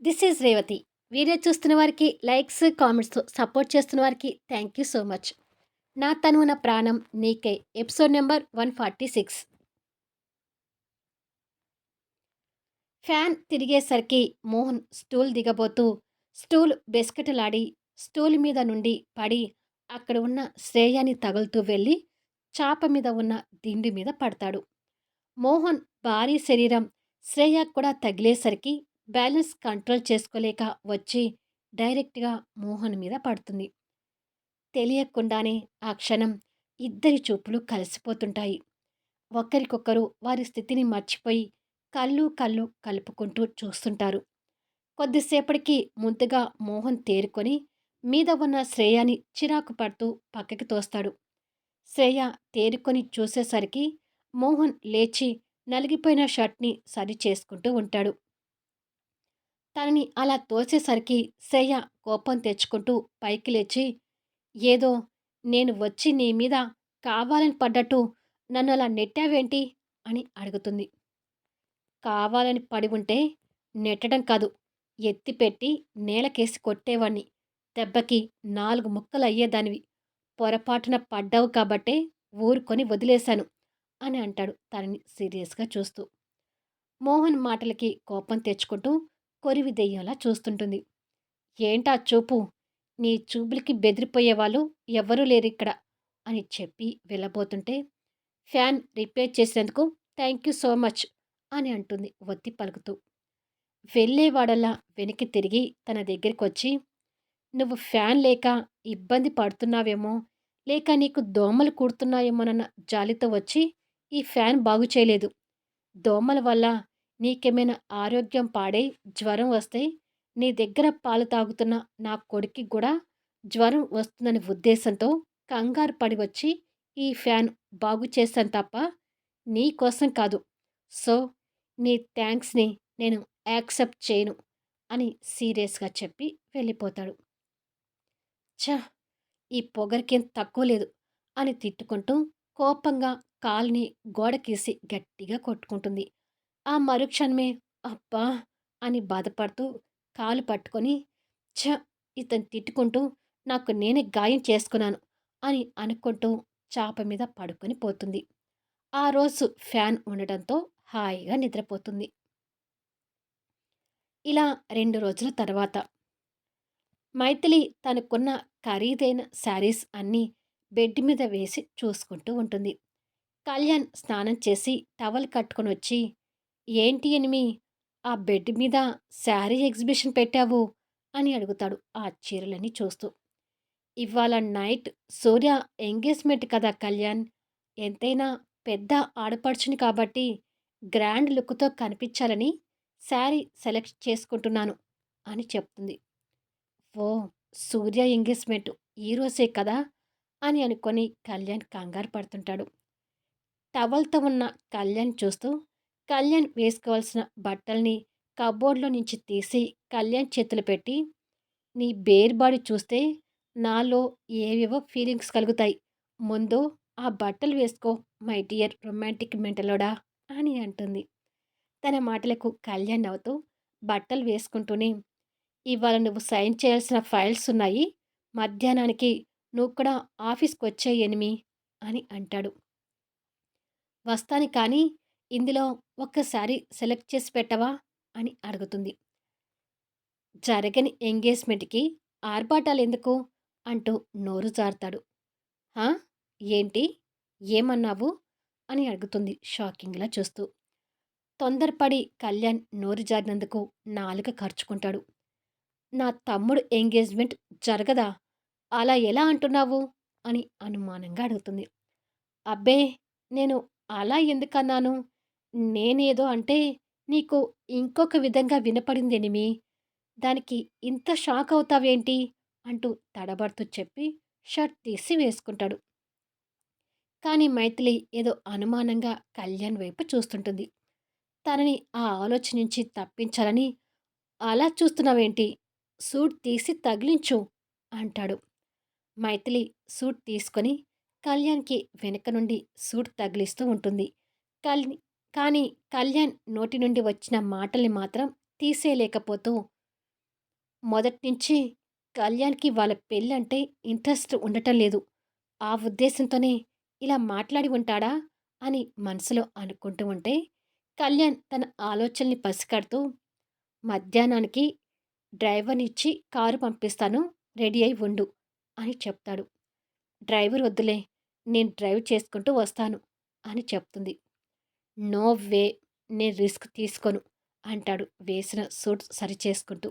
This is Revathi. Video చూస్తున్న వారికి likes, కామెంట్స్‌తో support చేస్తున్న వారికి థ్యాంక్ యూ సో మచ్. 'నా తనువు నా ప్రాణం నీకే' ఎపిసోడ్ నంబర్ 146. ఫ్యాన్ తిరిగేసరికి మోహన్ స్టూల్ దిగబోతూ స్టూల్ బెస్కెటలాడి స్టూల్ మీద నుండి పడి అక్కడ ఉన్న శ్రేయాని తగులుతూ వెళ్ళి చాప మీద ఉన్న దిండు మీద పడతాడు. మోహన్ భారీ శరీరం శ్రేయకు కూడా తగిలేసరికి బ్యాలెన్స్ కంట్రోల్ చేసుకోలేక వచ్చి డైరెక్ట్‌గా మోహన్ మీద పడుతుంది. తెలియకుండానే ఆ క్షణం ఇద్దరి చూపులు కలిసిపోతుంటాయి. ఒకరికొకరు వారి స్థితిని మర్చిపోయి కళ్ళు కళ్ళు కలుపుకుంటూ చూస్తుంటారు. కొద్దిసేపటికి ముందుగా మోహన్ తేరుకొని మీద ఉన్న శ్రేయాని చిరాకు పడుతూ పక్కకి తోస్తాడు. శ్రేయ తేరుకొని చూసేసరికి మోహన్ లేచి నలిగిపోయిన షర్ట్‌ని సరి చేసుకుంటూ ఉంటాడు. తనని అలా తోసేసరికి శ్రేయ కోపం తెచ్చుకుంటూ పైకి లేచి, "ఏదో నేను వచ్చి నీ మీద కావాలని పడ్డట్టు నన్ను అలా నెట్టావేంటి?" అని అడుగుతుంది. "కావాలని పడి ఉంటే నెట్టడం కాదు, ఎత్తిపెట్టి నేలకేసి కొట్టేవాణ్ణి. దెబ్బకి 4 ముక్కలయ్యేదానివి. పొరపాటున పడ్డావు కాబట్టే ఊరుకొని వదిలేశాను" అని అంటాడు తనని సీరియస్‌గా చూస్తూ. మోహన్ మాటలకి కోపం తెచ్చుకుంటూ కొరివి దెయ్యంలా చూస్తుంటుంది. "ఏంటా చూపు? నీ చూపులకి బెదిరిపోయేవాళ్ళు ఎవ్వరూ లేరిక్కడ" అని చెప్పి వెళ్ళబోతుంటే, "ఫ్యాన్ రిపేర్ చేసినందుకు థ్యాంక్ యూ సో మచ్" అని అంటుంది ఒత్తి పలుకుతూ. వెళ్ళేవాడల్లా వెనక్కి తిరిగి తన దగ్గరికొచ్చి, "నువ్వు ఫ్యాన్ లేక ఇబ్బంది పడుతున్నావేమో, లేక నీకు దోమలు కుడుతున్నాయేమోనన్న జాలితో వచ్చి ఈ ఫ్యాన్ బాగు చేయలేదు. దోమల వల్ల నీకేమైనా ఆరోగ్యం పాడై జ్వరం వస్తే నీ దగ్గర పాలు తాగుతున్న నా కొడుక్కి కూడా జ్వరం వస్తుందనే ఉద్దేశంతో కంగారు పడి వచ్చి ఈ ఫ్యాన్ బాగు చేశాను తప్ప నీ కోసం కాదు. సో నీ థ్యాంక్స్‌ని నేను యాక్సెప్ట్ చేయను" అని సీరియస్‌గా చెప్పి వెళ్ళిపోతాడు. ఛ! ఈ పొగరికేం తక్కువ లేదు అని తిట్టుకుంటూ కోపంగా కాలుని గోడకేసి గట్టిగా కొట్టుకుంటుంది. ఆ మరుక్షణమే అబ్బా! అని బాధపడుతూ కాలు పట్టుకొని, ఛ! ఇతను తిట్టుకుంటూ నాకు నేనే గాయం చేసుకున్నాను అని అనుకుంటూ చాప మీద పడుకొని పోతుంది. ఆ రోజు ఫ్యాన్ ఉండడంతో హాయిగా నిద్రపోతుంది. ఇలా 2 రోజుల తర్వాత మైథిలి తనకున్న ఖరీదైన శారీస్ అన్నీ బెడ్ మీద వేసి చూసుకుంటూ ఉంటుంది. కళ్యాణ్ స్నానం చేసి టవల్ కట్టుకొనొచ్చి, "ఏంటి ఎనిమి, ఆ బెడ్ మీద శారీ ఎగ్జిబిషన్ పెట్టావు?" అని అడుగుతాడు ఆ చీరలన్నీ చూస్తూ. "ఇవాళ నైట్ సూర్య ఎంగేజ్‌మెంట్ కదా కళ్యాణ్! ఎంతైనా పెద్ద ఆడపడుచుని కాబట్టి గ్రాండ్ లుక్‌తో కనిపించాలని శారీ సెలెక్ట్ చేసుకుంటున్నాను" అని చెప్తుంది. ఓహ్! సూర్య ఎంగేజ్‌మెంట్ ఈరోజే కదా! అని అనుకొని కళ్యాణ్ కంగారు పడుతుంటాడు. టవల్‌తో ఉన్న కళ్యాణ్ చూస్తూ, కళ్యాణ్ వేసుకోవాల్సిన బట్టల్ని కబోర్డ్‌లో నుంచి తీసి కళ్యాణ్ చేతిలో పెట్టి, "నీ బేర్ బాడీ చూస్తే నాలో ఏవేవో ఫీలింగ్స్ కలుగుతాయి. ముందు ఆ బట్టలు వేసుకో మై డియర్ రొమాంటిక్ మెంటలోడా" అని అంటుంది. తన మాటలకు కళ్యాణ్ నవ్వుతూ బట్టలు వేసుకుంటూనే, "ఇవాళ నువ్వు సైన్ చేయాల్సిన ఫైల్స్ ఉన్నాయి. మధ్యాహ్నానికి నువ్వు కూడా ఆఫీస్‌కొచ్చేయి ఎనిమి" అని అంటాడు. "వస్తాను కానీ ఇందులో ఒక్కసారి సెలెక్ట్ చేసి పెట్టవా?" అని అడుగుతుంది. "జరగని ఎంగేజ్‌మెంట్‌కి ఆర్భాటాలెందుకు?" అంటూ నోరు జారుతాడు. "హా! ఏంటి? ఏమన్నావు?" అని అడుగుతుంది షాకింగ్‌లా చూస్తూ. తొందరపడి కళ్యాణ్ నోరు జారినందుకు నాలుక కరుచుకుంటాడు. "నా తమ్ముడు ఎంగేజ్‌మెంట్ జరగదా? అలా ఎలా అంటున్నావు?" అని అనుమానంగా అడుగుతుంది. "అబ్బే! నేను అలా ఎందుకన్నాను? నేనేదో అంటే నీకు ఇంకొక విధంగా వినపడిందెనిమి. దానికి ఇంత షాక్ అవుతావేంటి?" అంటూ తడబడుతూ చెప్పి షర్ట్ తీసి వేసుకుంటాడు. కానీ మైథిలి ఏదో అనుమానంగా కళ్యాణ్ వైపు చూస్తుంటుంది. తనని ఆ ఆలోచన నుంచి తప్పించాలని, "అలా చూస్తున్నావేంటి? సూట్ తీసి తగిలించు" అంటాడు. మైథిలి సూట్ తీసుకొని కళ్యాణ్‌కి వెనక నుండి సూట్ తగిలిస్తూ ఉంటుంది. కల్ కానీ కళ్యాణ్ నోటి నుండి వచ్చిన మాటల్ని మాత్రం తీసేయలేకపోతూ, మొదట్నుంచి కళ్యాణ్‌కి వాళ్ళ పెళ్ళంటే ఇంట్రెస్ట్ ఉండటం లేదు. ఆ ఉద్దేశంతోనే ఇలా మాట్లాడి ఉంటాడా అని మనసులో అనుకుంటూ ఉంటే, కళ్యాణ్ తన ఆలోచనల్ని పసికడుతూ మధ్యాహ్నానికి డ్రైవర్‌నిచ్చి కారు పంపిస్తాను. రెడీ అయి ఉండు అని చెప్తాడు. డ్రైవర్ వద్దులే. నేను డ్రైవ్ చేసుకుంటూ వస్తాను అని చెప్తుంది. No way. నేను రిస్క్ తీసుకోను అంటాడు వేసిన సూట్ సరిచేసుకుంటూ.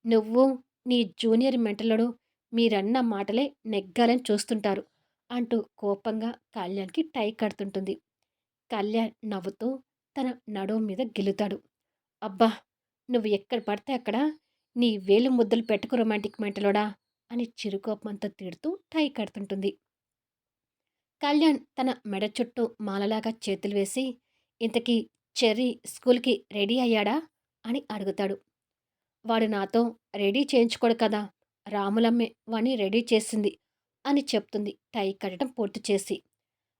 నువ్వు, నీ జూనియర్ మెంటలోడు మీరన్న మాటలే నెగ్గాలని చూస్తుంటారు అంటూ కోపంగా కళ్యాణ్‌కి టై కడుతుంటుంది. కళ్యాణ్ నవ్వుతూ తన నడుము మీద గిల్లుతాడు. అబ్బా! నువ్వు ఎక్కడ పడితే అక్కడ నీ వేలు ముద్దలు పెట్టుకు రొమాంటిక్ మెంటలోడా అని చిరుకోపంతో తిడుతూ టై కడుతుంటుంది. కళ్యాణ్ తన మెడ చుట్టూ మాలలాగా చేతులు వేసి, ఇంతకీ చెర్రీ స్కూల్‌కి రెడీ అయ్యాడా అని అడుగుతాడు. వాడు నాతో రెడీ చేయించుకోడు కదా! రాములమ్మే వాణ్ణి రెడీ చేసింది అని చెప్తుంది టై కట్టడం పూర్తి చేసి.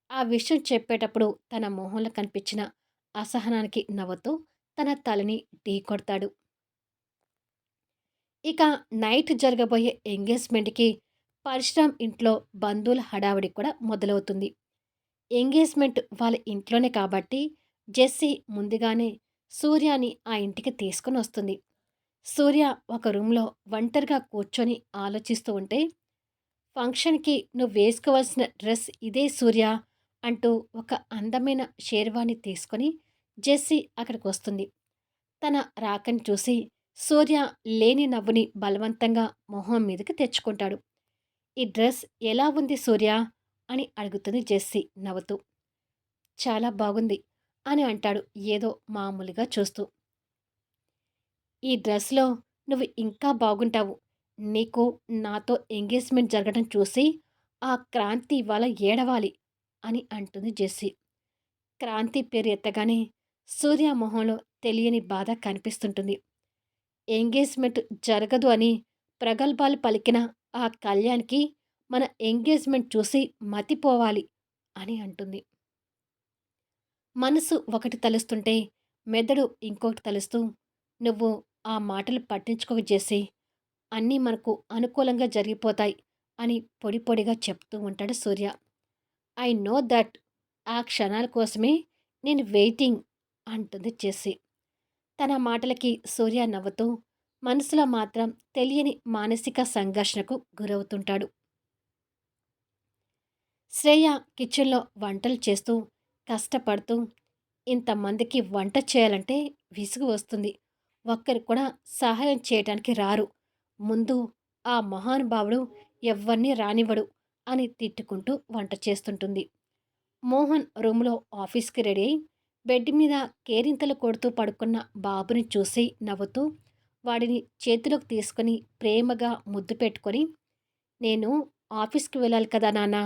ఆ విషయం చెప్పేటప్పుడు తన మొహంలో కనిపించిన అసహనానికి నవ్వుతూ తన తలని ఢీకొడతాడు. ఇక నైట్ జరగబోయే ఎంగేజ్‌మెంట్‌కి పరశురామ్ ఇంట్లో బంధువుల హడావిడి కూడా మొదలవుతుంది. ఎంగేజ్‌మెంట్ వాళ్ళ ఇంట్లోనే కాబట్టి జెస్సీ ముందుగానే సూర్యని ఆ ఇంటికి తీసుకొనొస్తుంది. సూర్య ఒక రూమ్‌లో ఒంటరిగా కూర్చొని ఆలోచిస్తూ ఉంటే, "ఫంక్షన్‌కి నువ్వు వేసుకోవాల్సిన డ్రెస్ ఇదే సూర్య" అంటూ ఒక అందమైన షేర్వాణి తీసుకొని జెస్సీ అక్కడికొస్తుంది. తన రాకని చూసి సూర్య లేని నవ్వుని బలవంతంగా మొహం మీదకి తెచ్చుకుంటాడు. "ఈ డ్రెస్ ఎలా ఉంది సూర్య?" అని అడుగుతుంది జెస్సీ నవ్వుతూ. "చాలా బాగుంది" అని అంటాడు ఏదో మామూలుగా చూస్తూ. "ఈ డ్రెస్‌లో నువ్వు ఇంకా బాగుంటావు. నీకు నాతో ఎంగేజ్‌మెంట్ జరగడం చూసి ఆ క్రాంతి ఇవాళ ఏడవాలి" అని అంటుంది జెస్సీ. క్రాంతి పేరు ఎత్తగానే సూర్య మొహంలో తెలియని బాధ కనిపిస్తుంటుంది. ఎంగేజ్‌మెంట్ జరగదు అని ప్రగల్భాలు పలికిన ఆ కళ్యాణ్‌కి మన ఎంగేజ్‌మెంట్ చూసి మతిపోవాలి అని అంటుంది. మనసు ఒకటి తలుస్తుంటే మెదడు ఇంకొకటి తలుస్తూ, "నువ్వు ఆ మాటలు పట్టించుకోకు జెస్సీ. అన్నీ మనకు అనుకూలంగా జరిగిపోతాయి" అని పొడి పొడిగా చెప్తూ ఉంటాడు సూర్య. "I know that. ఆ క్షణాల కోసమే నేను వెయిటింగ్" అంటుంది జెస్సీ. తన మాటలకి సూర్య నవ్వుతూ, మనసులో మాత్రం తెలియని మానసిక సంఘర్షణకు గురవుతుంటాడు. శ్రేయ కిచెన్‌లో వంటలు చేస్తూ, కష్టపడుతూ, ఇంతమందికి వంట చేయాలంటే విసుగు వస్తుంది. ఒక్కరు కూడా సహాయం చేయటానికి రారు. ముందు ఆ మహానుభావుడు ఎవ్వరిని రానివ్వడు అని తిట్టుకుంటూ వంట చేస్తుంటుంది. మోహన్ రూమ్‌లో ఆఫీస్‌కి రెడీ అయి బెడ్ మీద కేరింతలు కొడుతూ పడుకున్న బాబుని చూసి నవ్వుతూ, వాడిని చేతిలోకి తీసుకొని ప్రేమగా ముద్దు పెట్టుకొని, "నేను ఆఫీస్‌కి వెళ్ళాలి కదా నాన్న!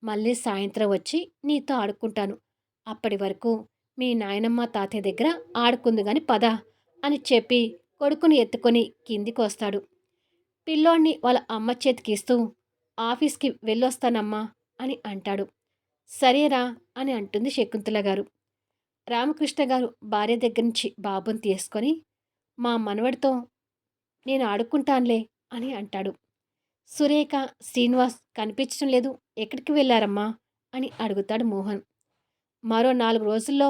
మళ్ళీ సాయంత్రం వచ్చి నీతో ఆడుకుంటాను. అప్పటి వరకు మీ నాయనమ్మ, తాతయ్య దగ్గర ఆడుకుందు గాని పద" అని చెప్పి కొడుకుని ఎత్తుకొని కిందికొస్తాడు. పిల్లోడిని వాళ్ళ అమ్మ చేతికిస్తూ, "ఆఫీస్‌కి వెళ్ళొస్తానమ్మా" అని అంటాడు. "సరేరా" అని అంటుంది శకుంతల గారు. రామకృష్ణ గారు భార్య దగ్గర నుంచి బాబుని తీసుకొని, "మా మనవడితో నేను ఆడుకుంటానులే" అని అంటాడు. సురేఖ, శ్రీనివాస్ కనిపించడం లేదు. ఎక్కడికి వెళ్లారమ్మా అని అడుగుతాడు మోహన్. మరో 4 రోజుల్లో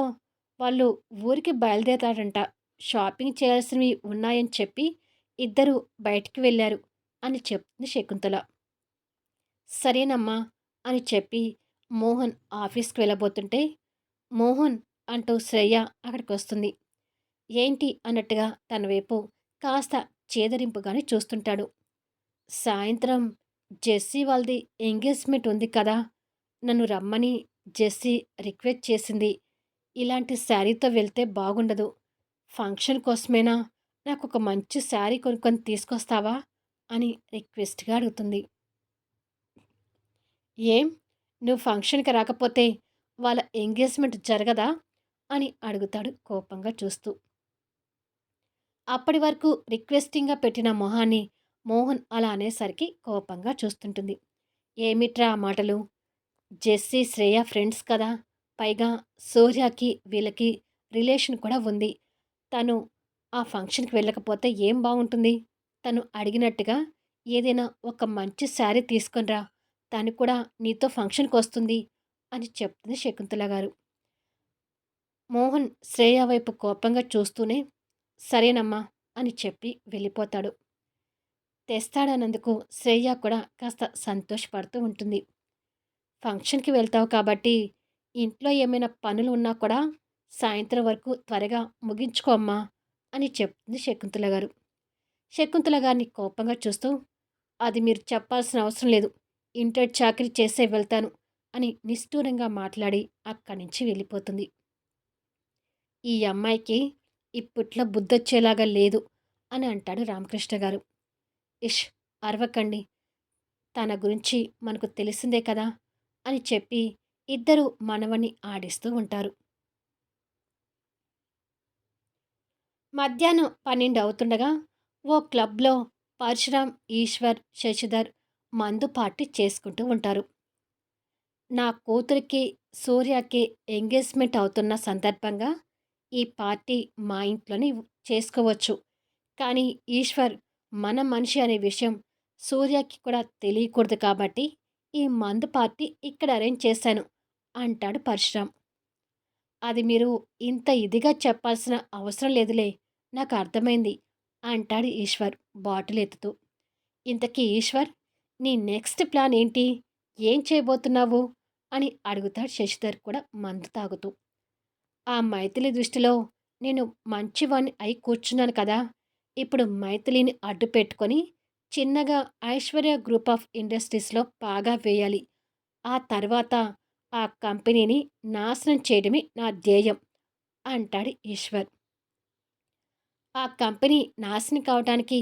వాళ్ళు ఊరికి బయలుదేరతారంట. షాపింగ్ చేయాల్సినవి ఉన్నాయని చెప్పి ఇద్దరూ బయటికి వెళ్లారు అని చెప్తుంది శకుంతల. సరేనమ్మా అని చెప్పి మోహన్ ఆఫీస్కి వెళ్ళబోతుంటే, మోహన్ అంటూ శ్రేయ అక్కడికొస్తుంది. ఏంటి అన్నట్టుగా తన వైపు కాస్త చేదరింపుగానే చూస్తుంటాడు. సాయంత్రం జెస్సీ వాళ్ళది ఎంగేజ్మెంట్ ఉంది కదా! నన్ను రమ్మని జెస్సీ రిక్వెస్ట్ చేసింది. ఇలాంటి శారీతో వెళ్తే బాగుండదు. ఫంక్షన్ కోసమేనా నాకొక మంచి శారీ కొనుక్కొని తీసుకొస్తావా? అని రిక్వెస్ట్‌గా అడుగుతుంది. ఏం? నువ్వు ఫంక్షన్‌కి రాకపోతే వాళ్ళ ఎంగేజ్మెంట్ జరగదా? అని అడుగుతాడు కోపంగా చూస్తూ. అప్పటి వరకు రిక్వెస్టింగ్‌గా పెట్టిన మొహాన్ని మోహన్ అలా అనేసరికి కోపంగా చూస్తుంటుంది. ఏమిట్రా ఆ మాటలు? జెస్సీ, శ్రేయ ఫ్రెండ్స్ కదా! పైగా సూర్యకి వీళ్ళకి రిలేషన్ కూడా ఉంది. తను ఆ ఫంక్షన్‌కి వెళ్ళకపోతే ఏం బావుంటుంది? తను అడిగినట్టుగా ఏదైనా ఒక మంచి శారీ తీసుకొనిరా. తను కూడా నీతో ఫంక్షన్‌కొస్తుంది అని చెప్తుంది శకుంతల గారు. మోహన్ శ్రేయ వైపు కోపంగా చూస్తూనే సరేనమ్మా అని చెప్పి వెళ్ళిపోతాడు. తెస్తాడన్నందుకు శ్రేయ కూడా కాస్త సంతోషపడుతూ ఉంటుంది. ఫంక్షన్‌కి వెళ్తావు కాబట్టి ఇంట్లో ఏమైనా పనులు ఉన్నా కూడా సాయంత్రం వరకు త్వరగా ముగించుకో అమ్మా అని చెప్తుంది శకుంతల గారు. శకుంతల గారిని కోపంగా చూస్తూ అది మీరు చెప్పాల్సిన అవసరం లేదు. ఇంటర్ చాకరీ చేసే వెళ్తాను అని నిష్ఠూరంగా మాట్లాడి అక్కడి నుంచి వెళ్ళిపోతుంది. ఈ అమ్మాయికి ఇప్పట్లో బుద్ధొచ్చేలాగా లేదు అని అంటాడు రామకృష్ణ గారు. ఇష్! అరవకండి. తన గురించి మనకు తెలిసిందే కదా అని చెప్పి ఇద్దరు మనవణ్ణి ఆడిస్తూ ఉంటారు. మధ్యాహ్నం 12 అవుతుండగా ఓ క్లబ్‌లో పరశురాం, ఈశ్వర్, శశిధర్ మందు పార్టీ చేసుకుంటూ ఉంటారు. నా కూతురికి, సూర్యకి ఎంగేజ్‌మెంట్ అవుతున్న సందర్భంగా ఈ పార్టీ మా ఇంట్లోనే చేసుకోవచ్చు. కానీ ఈశ్వర్ మన మనిషి అనే విషయం సూర్యకి కూడా తెలియకూడదు కాబట్టి ఈ మందు పార్టీ ఇక్కడ అరేంజ్ చేశాను అంటాడు పరశురాం. అది మీరు ఇంత ఇదిగా చెప్పాల్సిన అవసరం లేదులే. నాకు అర్థమైంది అంటాడు ఈశ్వర్ బాటిల్ ఎత్తుతూ. ఇంతకీ ఈశ్వర్, నీ నెక్స్ట్ ప్లాన్ ఏంటి? ఏం చేయబోతున్నావు అని అడుగుతాడు శశిధర్ కూడా మందు తాగుతూ. ఆ మైథిలి దృష్టిలో నేను మంచివాణ్ణి అయి కూర్చున్నాను కదా. ఇప్పుడు మైథిలిని అడ్డు పెట్టుకొని చిన్నగా ఐశ్వర్య గ్రూప్ ఆఫ్ ఇండస్ట్రీస్లో పాగా వేయాలి. ఆ తర్వాత ఆ కంపెనీని నాశనం చేయడమే నా ధ్యేయం అంటాడు ఈశ్వర్. ఆ కంపెనీ నాశనం కావటానికి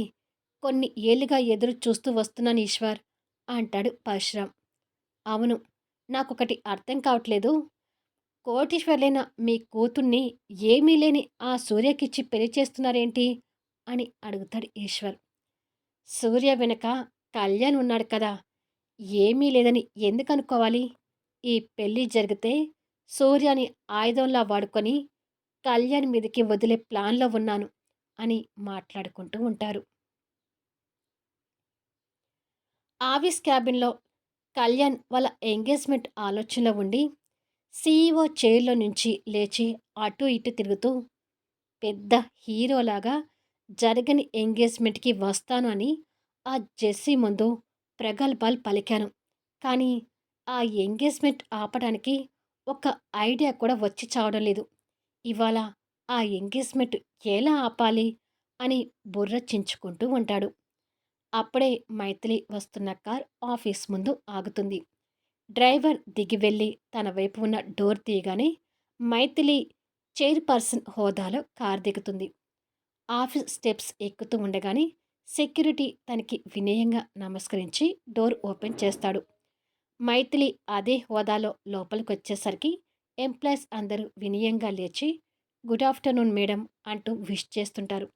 కొన్ని ఏళ్లుగా ఎదురు చూస్తూ వస్తున్నాను ఈశ్వర్ అంటాడు పరశురాం. అవును, నాకొకటి అర్థం కావట్లేదు. కోటీశ్వర్లైన మీ కూతుర్ని ఏమీ లేని ఆ సూర్యకిచ్చి పెళ్లి చేస్తున్నారేంటి అని అడుగుతాడు ఈశ్వర్. సూర్య వెనక కళ్యాణ్ ఉన్నాడు కదా. ఏమీ లేదని ఎందుకు అనుకోవాలి? ఈ పెళ్లి జరిగితే సూర్యని ఆయుధంలా వాడుకొని కళ్యాణ్ మీదకి వదిలే ప్లాన్‌లో ఉన్నాను అని మాట్లాడుకుంటూ ఉంటారు. ఆఫీస్ క్యాబిన్‌లో కళ్యాణ్ వాళ్ళ ఎంగేజ్‌మెంట్ ఆలోచనలో ఉండి సీఈఓ చైర్‌లో నుంచి లేచి అటూ ఇటూ తిరుగుతూ పెద్ద హీరోలాగా జరగని ఎంగేజ్‌మెంట్‌కి వస్తాను అని ఆ జెస్సీ ముందు ప్రగల్భాలు పలికాను. కానీ ఆ ఎంగేజ్‌మెంట్ ఆపడానికి ఒక ఐడియా కూడా వచ్చి చావడం లేదు. ఇవాళ ఆ ఎంగేజ్‌మెంట్ ఎలా ఆపాలి అని బుర్ర చించుకుంటూ ఉంటాడు. అప్పుడే మైథిలి వస్తున్న కార్ ఆఫీస్ ముందు ఆగుతుంది. డ్రైవర్ దిగి వెళ్ళి తన వైపు ఉన్న డోర్ తీయగానే మైథిలి చైర్పర్సన్ హోదాలో కార్ దిగుతుంది. ఆఫీస్ స్టెప్స్ ఎక్కుతూ ఉండగానే సెక్యూరిటీ తనకి వినయంగా నమస్కరించి డోర్ ఓపెన్ చేస్తాడు. మైథిలి అదే హోదాలో లోపలికొచ్చేసరికి ఎంప్లాయీస్ అందరూ వినయంగా లేచి గుడ్ ఆఫ్టర్నూన్ మేడం అంటూ విష్ చేస్తుంటారు.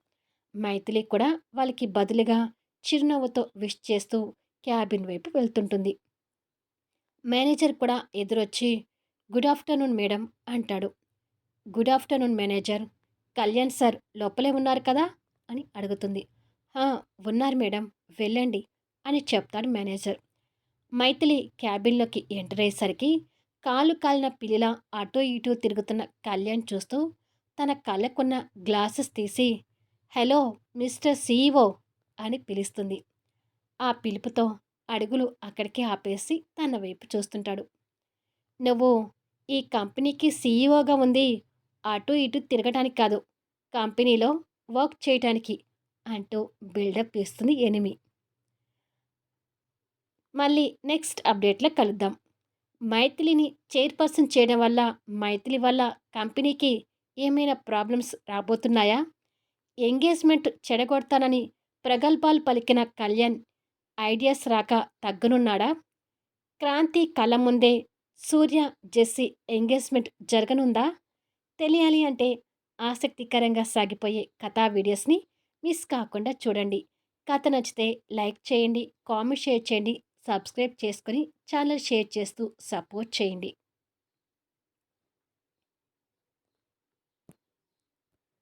మైథిలి కూడా వాళ్ళకి బదులుగా చిరునవ్వుతో విష్ చేస్తూ క్యాబిన్ వైపు వెళ్తుంటుంది. మేనేజర్ కూడా ఎదురొచ్చి గుడ్ ఆఫ్టర్నూన్ మేడం అంటాడు. Good afternoon manager. Kalyan sir లోపలే ఉన్నారు కదా అని అడుగుతుంది. "హా, ఉన్నారు మేడం, వెళ్ళండి" అని చెప్తాడు మేనేజర్. మైథిలి క్యాబిన్లోకి ఎంటర్ అయ్యేసరికి కాలు కాలిన పిల్లిలా అటూ ఇటూ తిరుగుతున్న కళ్యాణ్ చూస్తూ తన కళ్ళకున్న గ్లాసెస్ తీసి హలో మిస్టర్ సీఈఓ అని పిలుస్తుంది. ఆ పిలుపుతో అడుగులు అక్కడికే ఆపేసి తన వైపు చూస్తుంటాడు. నువ్వు ఈ కంపెనీకి సీఈఓగా ఉంది అటు ఇటు తిరగటానికి కాదు, కంపెనీలో వర్క్ చేయటానికి అంటూ బిల్డప్ ఇస్తుంది ఎనిమి. మళ్ళీ నెక్స్ట్ అప్డేట్లో కలుద్దాం. మైథిలిని చైర్పర్సన్ చేయడం వల్ల మైథిలి వల్ల కంపెనీకి ఏమైనా ప్రాబ్లమ్స్ రాబోతున్నాయా? ఎంగేజ్మెంట్ చెడగొడతానని ప్రగల్భాలు పలికిన కళ్యాణ్ ఐడియాస్ రాక తగ్గనున్నాడా? క్రాంతి కళ్ళ ముందే సూర్య, జెస్సీ ఎంగేజ్మెంట్ జరగనుందా? తెలియాలి అంటే ఆసక్తికరంగా సాగిపోయే కథా వీడియోస్ని మిస్ కాకుండా చూడండి. కథ నచ్చితే లైక్ చేయండి, కామెంట్ షేర్ చేయండి, సబ్స్క్రైబ్ చేసుకొని ఛానల్ షేర్ చేస్తూ సపోర్ట్ చేయండి.